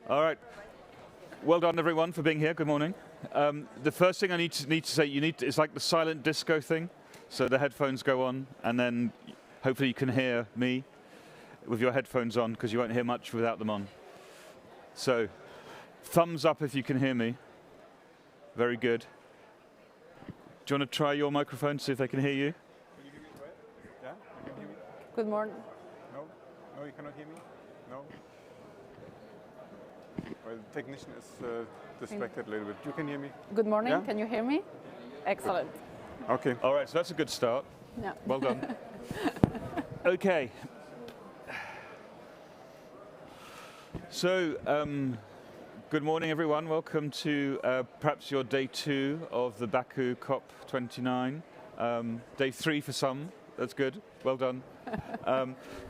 All right. Well done, everyone, for being here. Good morning. The first thing I need to say, it's like the silent disco thing. So the headphones go on, and then hopefully you can hear me with your headphones on, because you won't hear much without them on. So thumbs up if you can hear me. Very good. Do you want to try your microphone, see if they can hear you? Can you hear me? Yeah? You can hear me? Good morning. No? No, you cannot hear me? No? Well, the technician is distracted a little bit. You can hear me? Good morning. Yeah? Can you hear me? Excellent. Okay. All right, so that's a good start. Yeah. Well done. Okay. So, good morning, everyone. Welcome to perhaps your day 2 of the Baku COP29. Day 3 for some. That's good. Well done.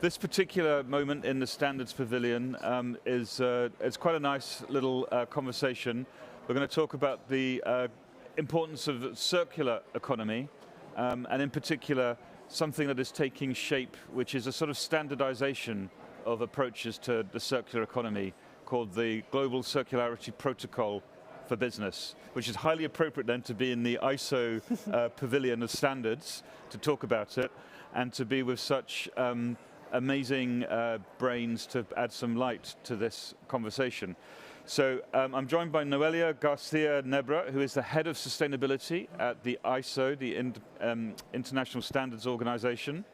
This particular moment in the Standards Pavilion it's quite a nice little conversation. We're going to talk about the importance of circular economy, and in particular something that is taking shape, which is a sort of standardization of approaches to the circular economy called the Global Circularity Protocol for business, which is highly appropriate then to be in the ISO pavilion of standards to talk about it, and to be with such amazing brains to add some light to this conversation. So I'm joined by Noelia Garcia Nebra, who is the head of sustainability at the ISO, the International Standards Organization.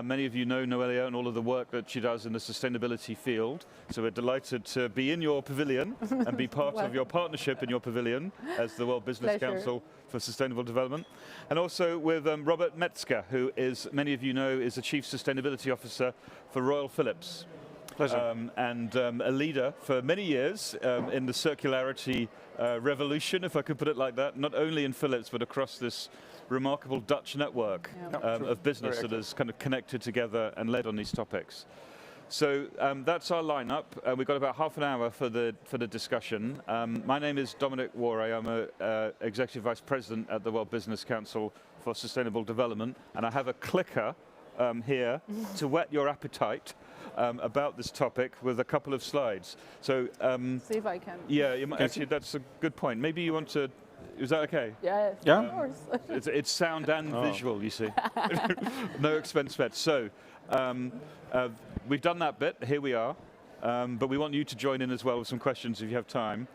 Many of you know Noelia and all of the work that she does in the sustainability field. So we're delighted to be in your pavilion and be part of your partnership in your pavilion as the World Business Council for Sustainable Development. And also with Robert Metzger, who is, many of you know, is the Chief Sustainability Officer for Royal Philips. Pleasure. And a leader for many years in the circularity revolution, if I could put it like that, not only in Philips, but across this remarkable Dutch network of business that is kind of connected together and led on these topics. So that's our lineup. We've got about half an hour for the discussion. My name is Dominic Warray. I'm a Executive Vice President at the World Business Council for Sustainable Development, and I have a clicker here to whet your appetite about this topic with a couple of slides. So see if I can. Yeah, actually that's a good point. Maybe you want to. Is that okay? Yes, Yeah? of course. It's sound and visual, you see. No expense spared. So we've done that bit. Here we are. But we want you to join in as well with some questions if you have time.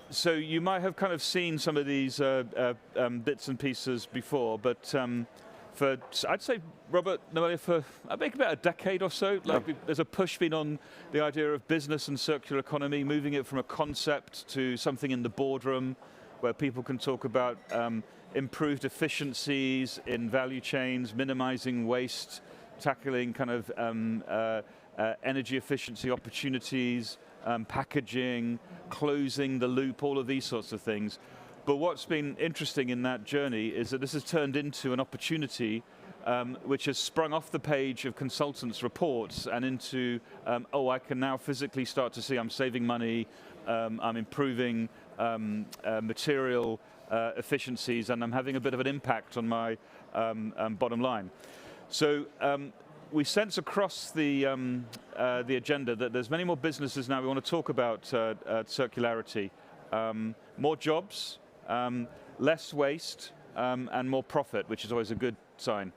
So you might have kind of seen some of these bits and pieces before, but I'd say, Robert, Noelia, for I think about a decade or so, there's a push been on the idea of business and circular economy, moving it from a concept to something in the boardroom, where people can talk about improved efficiencies in value chains, minimizing waste, tackling kind of energy efficiency opportunities, packaging, closing the loop, all of these sorts of things. But what's been interesting in that journey is that this has turned into an opportunity which has sprung off the page of consultants' reports and into, oh, I can now physically start to see I'm saving money, I'm improving material efficiencies, and I'm having a bit of an impact on my bottom line. So we sense across the agenda that there's many more businesses now. We want to talk about circularity, more jobs, less waste, and more profit, which is always a good sign.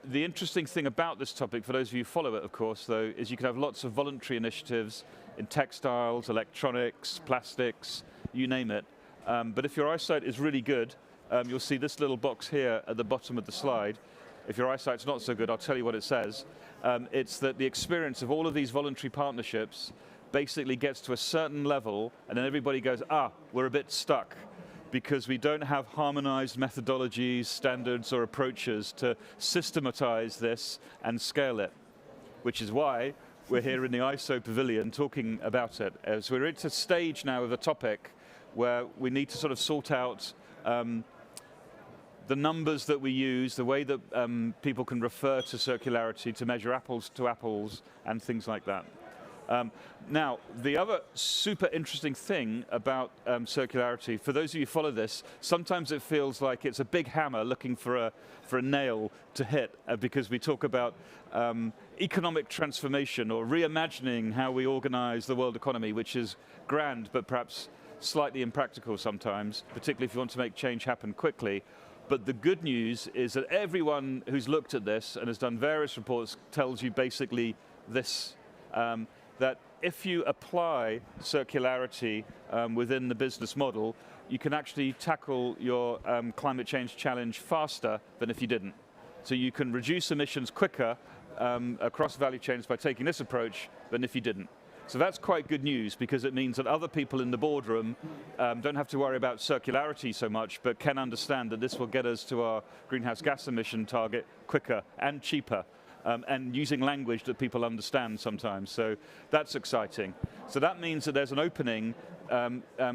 The interesting thing about this topic, for those of you who follow it, of course, though, is you can have lots of voluntary initiatives in textiles, electronics, plastics, you name it. But if your eyesight is really good, you'll see this little box here at the bottom of the slide. If your eyesight's not so good, I'll tell you what it says. It's that the experience of all of these voluntary partnerships basically gets to a certain level, and then everybody goes, we're a bit stuck, because we don't have harmonized methodologies, standards, or approaches to systematize this and scale it, which is why we're here in the ISO pavilion talking about it. As we're at a stage now of a topic where we need to sort of sort out the numbers that we use, the way that people can refer to circularity to measure apples to apples and things like that. Now, the other super interesting thing about circularity, for those of you who follow this, sometimes it feels like it's a big hammer looking for a nail to hit, because we talk about economic transformation or reimagining how we organize the world economy, which is grand, but perhaps slightly impractical sometimes, particularly if you want to make change happen quickly. But the good news is that everyone who's looked at this and has done various reports tells you basically this, that if you apply circularity within the business model, you can actually tackle your climate change challenge faster than if you didn't. So you can reduce emissions quicker across value chains by taking this approach than if you didn't. So that's quite good news, because it means that other people in the boardroom don't have to worry about circularity so much, but can understand that this will get us to our greenhouse gas emission target quicker and cheaper. And using language that people understand sometimes. So that's exciting. So that means that there's an opening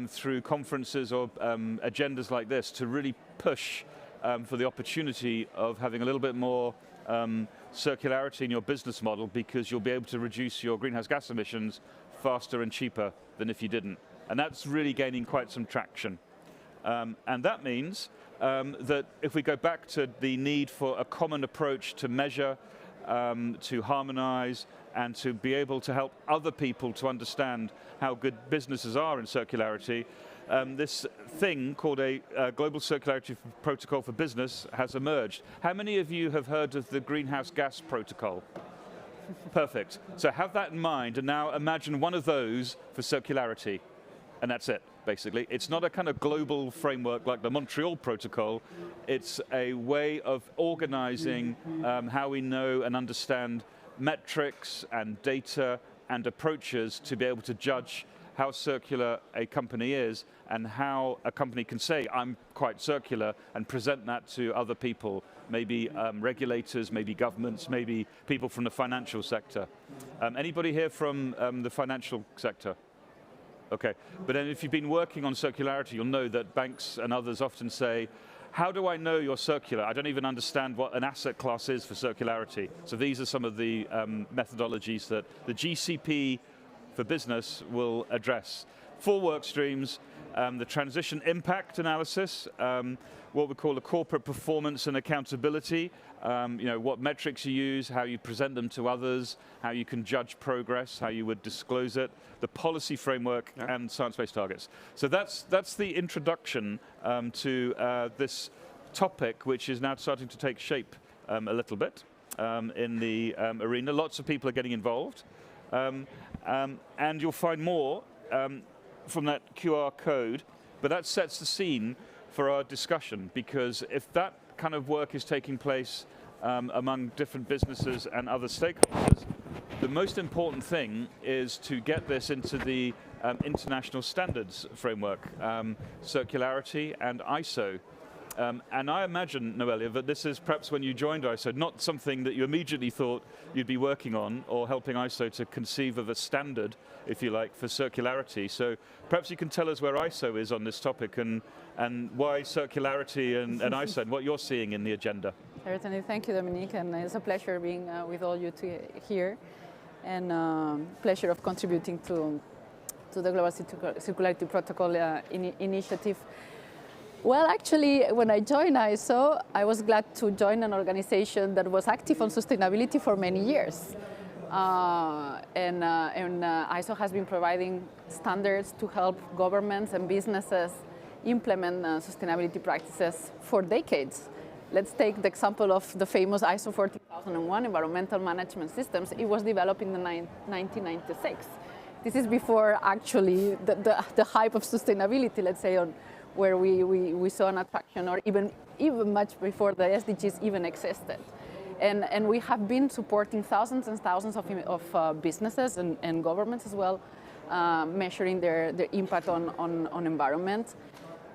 through conferences or agendas like this to really push for the opportunity of having a little bit more circularity in your business model, because you'll be able to reduce your greenhouse gas emissions faster and cheaper than if you didn't. And that's really gaining quite some traction. And that means that if we go back to the need for a common approach to measure, to harmonize, and to be able to help other people to understand how good businesses are in circularity, this thing called a Global Circularity Protocol for Business has emerged. How many of you have heard of the Greenhouse Gas Protocol? Perfect. So have that in mind, and now imagine one of those for circularity, and that's it, basically. It's not a kind of global framework like the Montreal Protocol. It's a way of organizing how we know and understand metrics and data and approaches to be able to judge how circular a company is, and how a company can say, I'm quite circular, and present that to other people, maybe regulators, maybe governments, maybe people from the financial sector. Anybody here from the financial sector? Okay, but then if you've been working on circularity, you'll know that banks and others often say, how do I know you're circular? I don't even understand what an asset class is for circularity. So these are some of the methodologies that the GCP for business will address. 4 work streams: the transition impact analysis, what we call a corporate performance and accountability, what metrics you use, how you present them to others, how you can judge progress, how you would disclose it, the policy framework, and science-based targets. So that's the introduction to this topic, which is now starting to take shape a little bit in the arena. Lots of people are getting involved. And you'll find more from that QR code, but that sets the scene for our discussion, because if that kind of work is taking place among different businesses and other stakeholders, the most important thing is to get this into the international standards framework, circularity and ISO. And I imagine, Noelia, that this is perhaps when you joined ISO, not something that you immediately thought you'd be working on or helping ISO to conceive of a standard, if you like, for circularity. So perhaps you can tell us where ISO is on this topic, and why circularity and ISO, and what you're seeing in the agenda. Certainly, thank you, Dominique, and it's a pleasure being with all you here, and pleasure of contributing to the Global Circularity Protocol initiative. Well, actually, when I joined ISO, I was glad to join an organization that was active on sustainability for many years. And ISO has been providing standards to help governments and businesses implement sustainability practices for decades. Let's take the example of the famous ISO 14001 environmental management systems. It was developed in 1996. This is before actually the hype of sustainability, let's say, on where we saw an attraction, or even much before the SDGs even existed. And we have been supporting thousands and thousands of businesses and governments as well, measuring their impact on environment.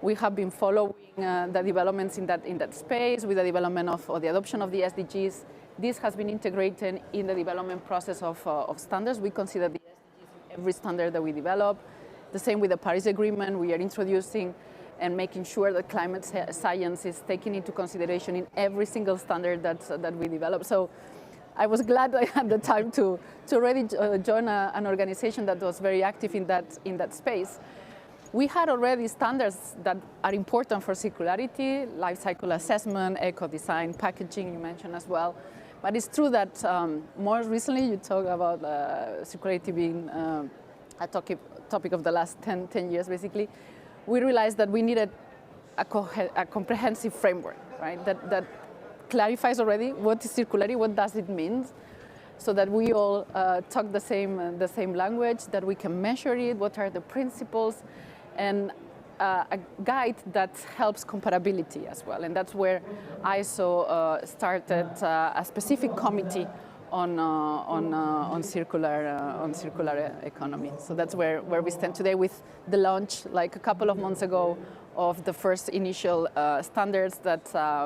We have been following the developments in that space with the development or the adoption of the SDGs. This has been integrated in the development process of standards. We consider the SDGs in every standard that we develop. The same with the Paris Agreement. We are introducing and making sure that climate science is taken into consideration in every single standard that we develop. So I was glad I had the time to already join an organization that was very active in that space. We had already standards that are important for circularity, life cycle assessment, eco-design, packaging you mentioned as well. But it's true that more recently you talk about circularity being a topic of the last 10 years basically. We realized that we needed a comprehensive framework, right? That clarifies already what is circularity, what does it mean, so that we all talk the same language, that we can measure it, what are the principles, and a guide that helps comparability as well. And that's where ISO started a specific committee on circular economy. So that's where we stand today with the launch, like a couple of months ago, of the first initial standards that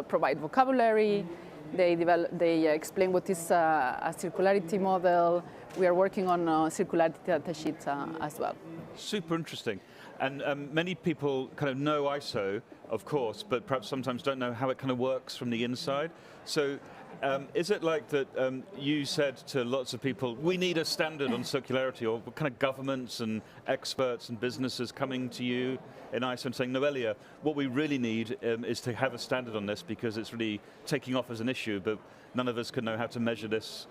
provide vocabulary. They explain what is a circularity model. We are working on circularity data sheet as well. Super interesting. And many people kind of know ISO, of course, but perhaps sometimes don't know how it kind of works from the inside. So is it like that you said to lots of people, we need a standard on circularity, or kind of governments and experts and businesses coming to you in ISO and saying, Noelia, what we really need is to have a standard on this because it's really taking off as an issue, but none of us can know how to measure this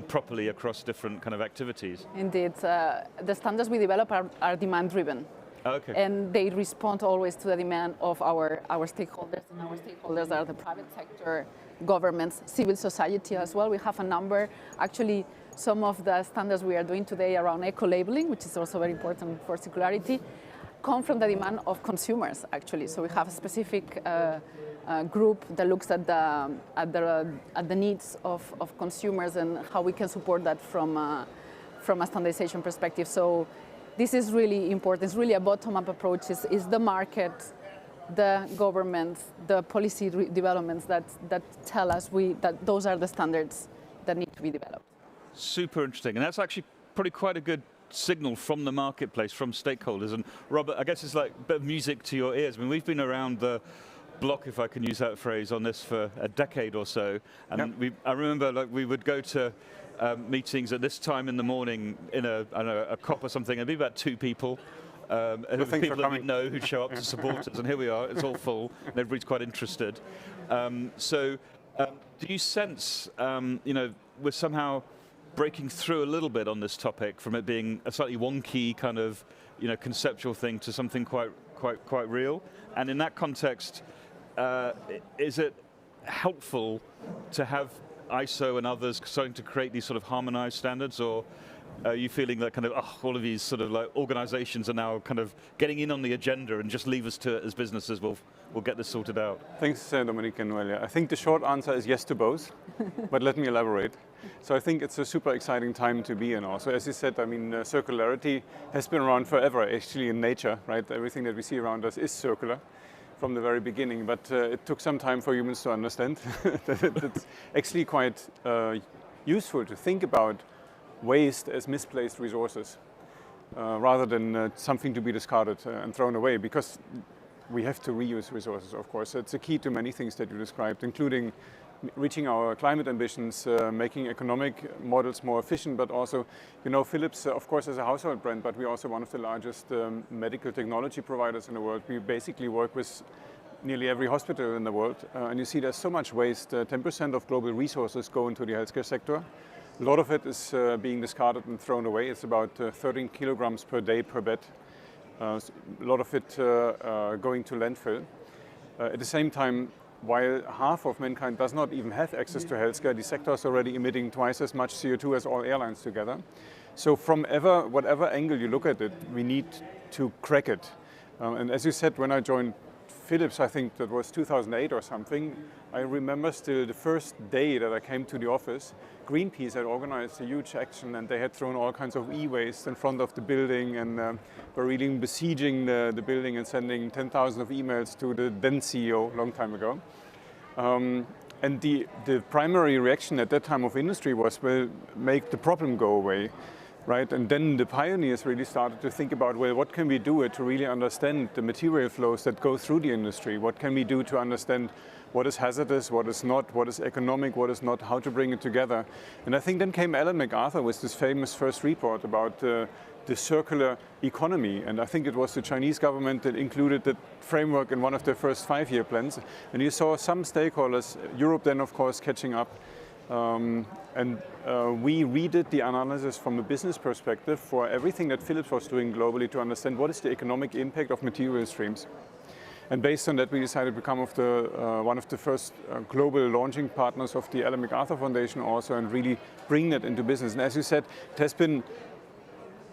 properly across different kind of activities? Indeed. The standards we develop are demand-driven. Okay. And they respond always to the demand of our stakeholders, and our stakeholders are the private sector, governments, civil society as well. We have a number. Actually, some of the standards we are doing today around eco-labeling, which is also very important for circularity, come from the demand of consumers, actually. So we have a specific group that looks at the needs of consumers and how we can support that from a standardization perspective. So this is really important. It's really a bottom-up approach. It's the market, the government, the policy developments that tell us that those are the standards that need to be developed. Super interesting. And that's actually probably quite a good signal from the marketplace, from stakeholders. And Robert, I guess it's like a bit of music to your ears. I mean, we've been around the block, if I can use that phrase, on this for a decade or so. And yep. I remember like we would go to meetings at this time in the morning in a COP or something. It'd be about 2 people. People that we know who'd show up to support us, and here we are, it's all full, and everybody's quite interested. Do you sense, we're somehow breaking through a little bit on this topic from it being a slightly wonky kind of, conceptual thing to something quite real? And in that context, is it helpful to have ISO and others starting to create these sort of harmonized standards, or are you feeling that kind of all of these sort of like organizations are now kind of getting in on the agenda and just leave us to it as businesses, we'll get this sorted out? Thanks, Dominique and Noelia. I think the short answer is yes to both, but let me elaborate. So I think it's a super exciting time to be in also. As you said, I mean, circularity has been around forever, actually, in nature, right? Everything that we see around us is circular from the very beginning, but it took some time for humans to understand that it's actually quite useful to think about waste as misplaced resources rather than something to be discarded and thrown away, because we have to reuse resources, of course. It's a key to many things that you described, including reaching our climate ambitions, making economic models more efficient, but also, Philips, of course, is a household brand, but we're also one of the largest medical technology providers in the world. We basically work with nearly every hospital in the world, and you see there's so much waste. 10% of global resources go into the healthcare sector. A lot of it is being discarded and thrown away. It's about 13 kilograms per day per bed. A lot of it going to landfill. At the same time, while half of mankind does not even have access to healthcare, the sector is already emitting twice as much CO2 as all airlines together. So from whatever angle you look at it, we need to crack it. And as you said, when I joined Philips, I think that was 2008 or something, I remember still the first day that I came to the office, Greenpeace had organized a huge action, and they had thrown all kinds of e-waste in front of the building, and were really besieging the building and sending 10,000 of emails to the then CEO a long time ago. And the primary reaction at that time of industry was, well, make the problem go away. right? And then the pioneers really started to think about, well, what can we do to really understand the material flows that go through the industry? What can we do to understand what is hazardous, what is not, what is economic, what is not, how to bring it together? And I think then came Ellen MacArthur with this famous first report about the circular economy. And I think it was the Chinese government that included that framework in one of their first 5-year plans. And you saw some stakeholders, Europe then of course catching up. We redid the analysis from a business perspective for everything that Philips was doing globally to understand what is the economic impact of material streams. And based on that, we decided to become one of the first global launching partners of the Ellen MacArthur Foundation also, and really bring that into business. And as you said, it has been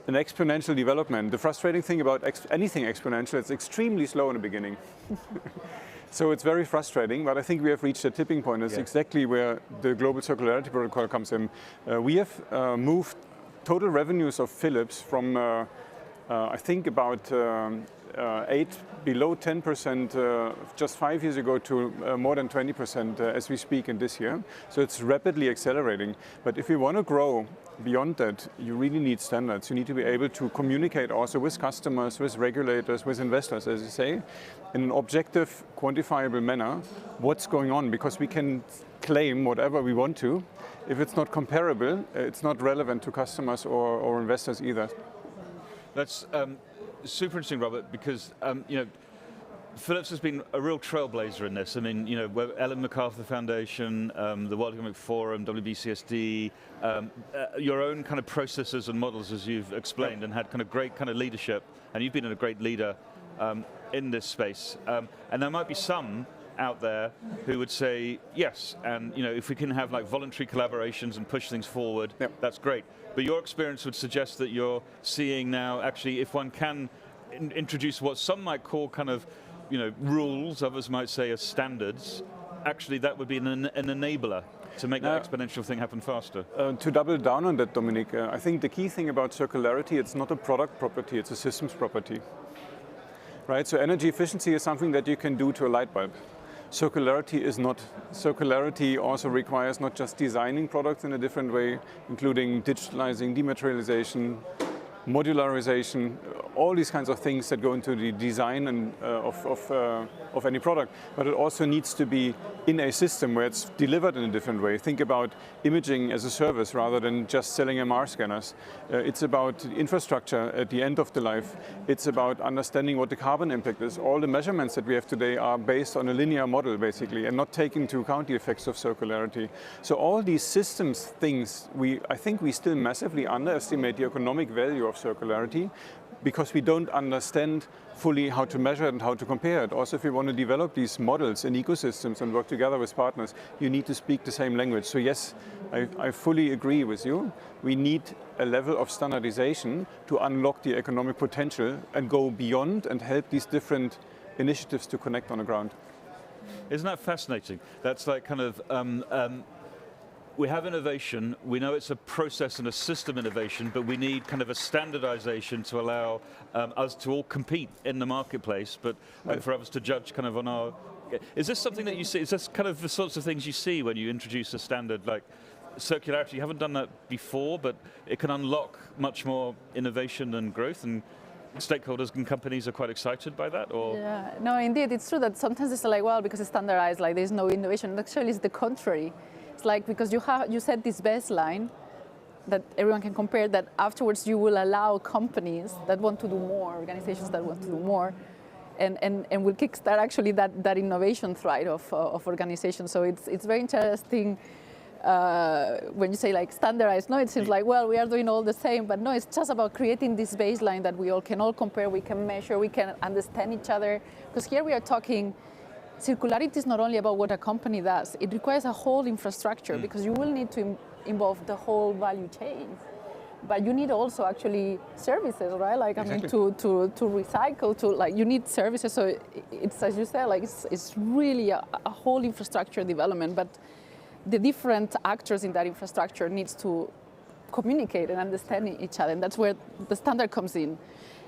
an exponential development. The frustrating thing about anything exponential, it's extremely slow in the beginning. So it's very frustrating, but I think we have reached a tipping point. It's exactly where the Global Circularity Protocol comes in. We have moved total revenues of Philips from, I think, about below 10% just 5 years ago to more than 20% as we speak in this year. So it's rapidly accelerating. But if you want to grow beyond that, you really need standards. You need to be able to communicate also with customers, with regulators, with investors, as you say, in an objective, quantifiable manner, what's going on, because we can claim whatever we want to. If it's not comparable, it's not relevant to customers or investors either. That's super interesting, Robert, because Philips has been a real trailblazer in this. I mean, Ellen MacArthur Foundation, the World Economic Forum, WBCSD, your own kind of processes and models, as you've explained, and had kind of great kind of leadership, and you've been a great leader in this space. And there might be some out there who would say, yes, and if we can have like voluntary collaborations and push things forward, that's great. But your experience would suggest that you're seeing now, actually, if one can introduce what some might call kind of, rules, others might say as standards, actually that would be an enabler to make that exponential thing happen faster. To double down on that, Dominic, I think the key thing about circularity, it's not a product property, it's a systems property. Right, so energy efficiency is something that you can do to a light bulb. Circularity is not. Circularity also requires not just designing products in a different way, including digitalizing, dematerialization, modularization, all these kinds of things that go into the design and, of any product. But it also needs to be in a system where it's delivered in a different way. Think about imaging as a service rather than just selling MR scanners. It's about infrastructure at the end of the life. It's about understanding what the carbon impact is. All the measurements that we have today are based on a linear model, basically, and not taking into account the effects of circularity. So all these systems things, I think we still massively underestimate the economic value of circularity, because we don't understand fully how to measure it and how to compare it. Also, if you want to develop these models and ecosystems and work together with partners, you need to speak the same language. So yes, I fully agree with you. We need a level of standardization to unlock the economic potential and go beyond and help these different initiatives to connect on the ground. Isn't that fascinating? That's like kind of, we have innovation, we know it's a process and a system innovation, but we need kind of a standardization to allow us to all compete in the marketplace, but for us to judge kind of on our... Is this something that you see, is this kind of the sorts of things you see when you introduce a standard like circularity? You haven't done that before, but it can unlock much more innovation and growth, and stakeholders and companies are quite excited by that? Or? Yeah, no, indeed, it's true that sometimes it's like, well, because it's standardized, like there's no innovation. Actually, it's the contrary. It's like, because you set this baseline that everyone can compare, that afterwards you will allow companies that want to do more, organizations that want to do more, and will kickstart actually that innovation thread of organizations. So it's very interesting when you say like standardized. No, it seems like, well, we are doing all the same, but no, it's just about creating this baseline that we all can compare, we can measure, we can understand each other. Because here we are talking, circularity is not only about what a company does, it requires a whole infrastructure, because you will need to involve the whole value chain. But you need also actually services, right? Like, exactly. I mean, to recycle, you need services. So it's, as you said, like it's really a whole infrastructure development, but the different actors in that infrastructure needs to communicate and understand each other, and that's where the standard comes in.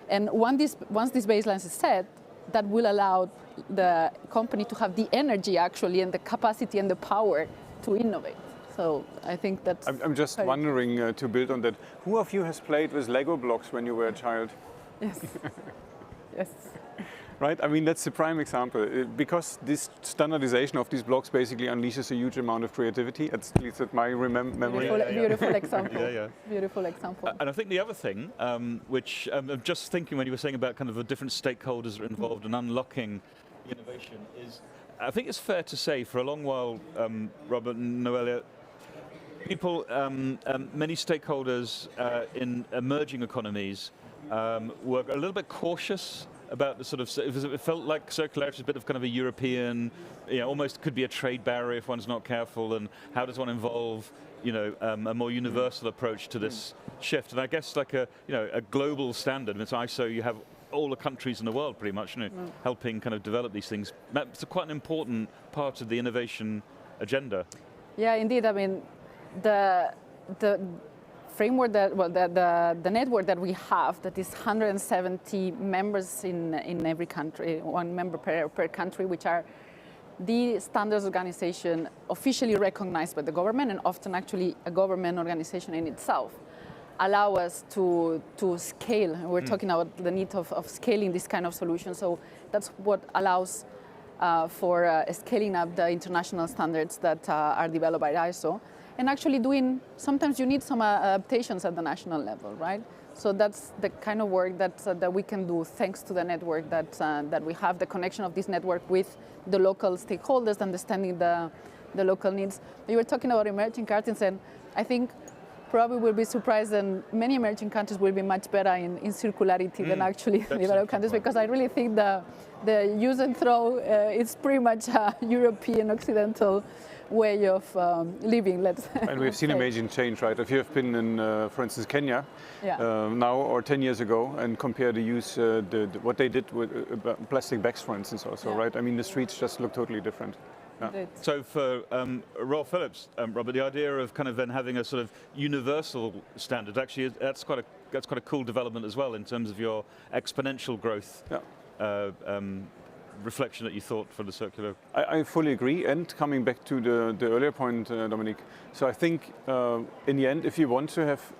And once this baseline is set, that will allow the company to have the energy actually and the capacity and the power to innovate. So I think that's... I'm just wondering, to build on that, who of you has played with Lego blocks when you were a child? Yes. Yes. Right? I mean, that's the prime example. Because this standardization of these blocks basically unleashes a huge amount of creativity, at least at my memory. Beautiful example. Yeah. Beautiful example. And I think the other thing, which I'm just thinking when you were saying about kind of the different stakeholders that are involved in unlocking innovation, is I think it's fair to say for a long while, Robert and Noelia, people, many stakeholders in emerging economies were a little bit cautious about the sort of, it felt like circularity is a bit of kind of a European, almost could be a trade barrier if one's not careful, and how does one involve, a more universal approach to this shift? And I guess like a global standard, it's ISO, you have all the countries in the world pretty much, helping kind of develop these things. That's quite an important part of the innovation agenda. Yeah, indeed. I mean, the framework the network that we have, that is 170 members in every country, one member per country, which are the standards organization officially recognized by the government, and often actually a government organization in itself, allow us to scale. We're talking about the need of scaling this kind of solution. So that's what allows for scaling up the international standards that are developed by ISO. And actually sometimes you need some adaptations at the national level, right? So that's the kind of work that we can do thanks to the network that we have, the connection of this network with the local stakeholders, understanding the local needs. You were talking about emerging countries, and I think probably will be surprised that many emerging countries will be much better in circularity than actually developed countries, because I really think the use and throw is pretty much a European Occidental way of living, let's say. And we've seen amazing change, right? If you have been in, for instance, Kenya now or 10 years ago, and compare the use, what they did with plastic bags, for instance, also, right? I mean, the streets just look totally different. Yeah. So for Roel Phillips, Robert, the idea of kind of then having a sort of universal standard, actually, that's quite a cool development as well in terms of your exponential growth. Reflection that you thought for the circular. I fully agree, and coming back to the earlier point, Dominique, so I think in the end, if you want to have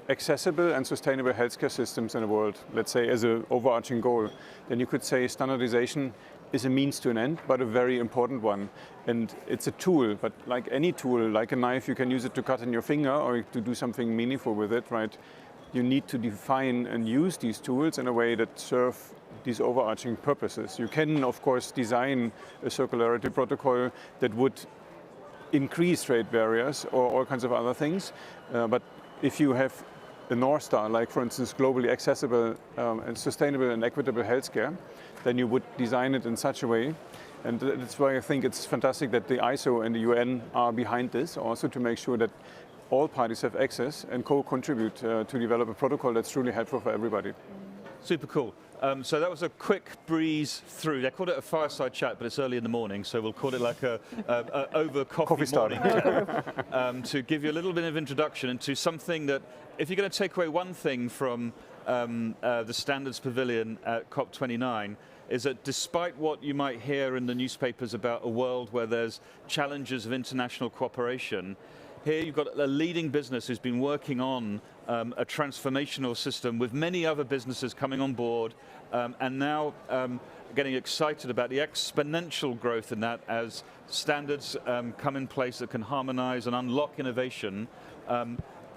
accessible and sustainable healthcare systems in the world, let's say as an overarching goal, then you could say standardization is a means to an end, but a very important one. And it's a tool, but like any tool, like a knife, you can use it to cut in your finger or to do something meaningful with it, right? You need to define and use these tools in a way that serve these overarching purposes. You can, of course, design a circularity protocol that would increase trade barriers or all kinds of other things, but if you have a North Star, like for instance, globally accessible and sustainable and equitable healthcare, then you would design it in such a way. And that's why I think it's fantastic that the ISO and the UN are behind this, also to make sure that all parties have access and co-contribute to develop a protocol that's truly helpful for everybody. Super cool. So that was a quick breeze through. They called it a fireside chat, but it's early in the morning, so we'll call it like a over coffee morning to give you a little bit of introduction into something that, if you're going to take away one thing from the Standards Pavilion at COP29, is that despite what you might hear in the newspapers about a world where there's challenges of international cooperation, here you've got a leading business who's been working on a transformational system with many other businesses coming on board, and now getting excited about the exponential growth in that as standards come in place that can harmonize and unlock innovation,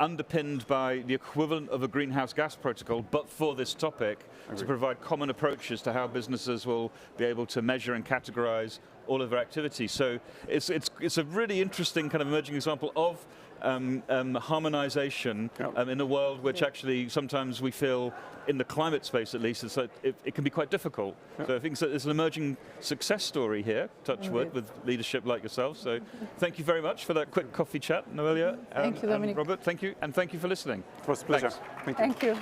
underpinned by the equivalent of a greenhouse gas protocol, but for this topic, to provide common approaches to how businesses will be able to measure and categorize all of their activities. So it's a really interesting kind of emerging example of harmonization in a world which actually sometimes we feel, in the climate space at least, it can be quite difficult. So I think there's an emerging success story here, touch wood, with leadership like yourself. So thank you very much for that quick coffee chat, Noelia. Thank you, Dominic. Robert, thank you, and thank you for listening. It was a pleasure. Thank you.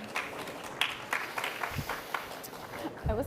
I was